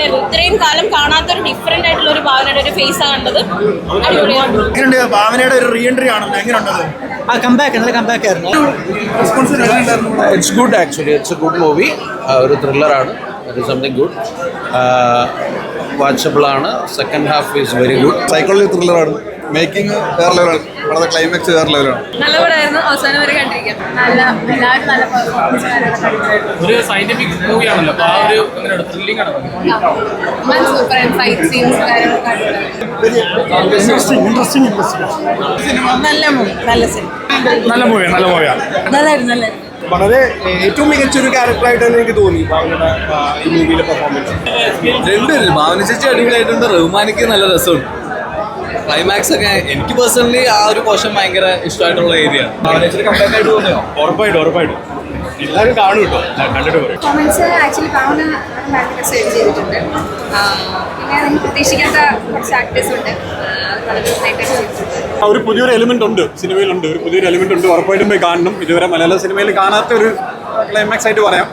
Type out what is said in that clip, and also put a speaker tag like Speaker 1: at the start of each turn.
Speaker 1: അടിപൊളിയായിരുന്നു. ഇത്രയും കാലം കാണാത്തൊരു ഡിഫറെന്റ് ആയിട്ടുള്ള ഒരു ഭാവനയുടെ ഒരു ഫേസ് ആണ് കണ്ടത്. അടിപൊളിയായിരുന്നു.
Speaker 2: ഭാവനയുടെ ഒരു റീ എൻട്രി ആണല്ലോ, എങ്ങനെയുണ്ടത്?
Speaker 3: നല്ല കമ്പാക്ക് ആയിരുന്നു.
Speaker 4: It's good actually. It's a good movie. ഒരു ത്രില്ലറാണ്. It is something good. Watchable ആണ്. Second half is very good.
Speaker 5: Psychology ത്രില്ലറാണ്. മേക്കിംഗ് വേറെ ലെവലാണ്. വളരെ ക്ലൈമാക്സ് വേറെ ലെവലാണ്.
Speaker 1: നല്ല പടമായിരുന്നു. അവസാനം വരെ കണ്ടിരിക്കാം. എല്ലാവരും നല്ല പെർഫോമൻസ്.
Speaker 6: ഒരു സയന്റിഫിക് മൂവിയാണല്ലോ, അപ്പോൾ ആ ഒരു ത്രില്ലിംഗ് ആണ്.
Speaker 1: സൂപ്പർ ഫൈറ്റ് സീൻസ്
Speaker 2: നല്ല മൂവിയാണ്.
Speaker 1: നല്ലായിരുന്നു.
Speaker 2: വളരെ ഏറ്റവും മികച്ചൊരു ക്യാരക്ടറായിട്ടാണ് എനിക്ക് തോന്നി ഭാവനയുടെ ഈ മൂവിയിലെ പെർഫോമൻസ്.
Speaker 4: രണ്ടുപേരും ഭാവന ചേച്ചി അടിപൊളിയായിട്ടുണ്ട്. റഹ്മാനിക്ക് നല്ല രസമുണ്ട്. ക്ലൈമാക്സ് ഒക്കെ എനിക്ക് പേഴ്സണലി ആ ഒരു പോർഷൻ ഭയങ്കര ഇഷ്ടമായിട്ടുള്ള ഏരിയ ആണ്. ഭാവന ചേച്ചി കംപ്ലൈന്റ് ആയിട്ട് തോന്നിയോ?
Speaker 2: ഉറപ്പായിട്ടും എല്ലാവരും കാണും കേട്ടോ, കണ്ടിട്ട് പറയും.
Speaker 7: പെർഫോമൻസ് ആക്ച്വലി ഭാവന ഭയങ്കര സേവ് ചെയ്തിട്ടുണ്ട്. പിന്നെ നമുക്ക് പ്രതീക്ഷിക്കാത്ത കുറച്ച് ആക്ടേഴ്സ് ഉണ്ട്.
Speaker 2: ഒരു പുതിയൊരു എലിമെന്റ് ഉണ്ട് സിനിമയിലുണ്ട്. ഒരു പുതിയൊരു എലിമെന്റ് ഉണ്ട്. ഉറപ്പായിട്ടും പോയി കാണണം. ഇതുവരെ മലയാള സിനിമയിൽ കാണാത്ത ഒരു ക്ലൈമാക്സ് ആയിട്ട് പറയാം.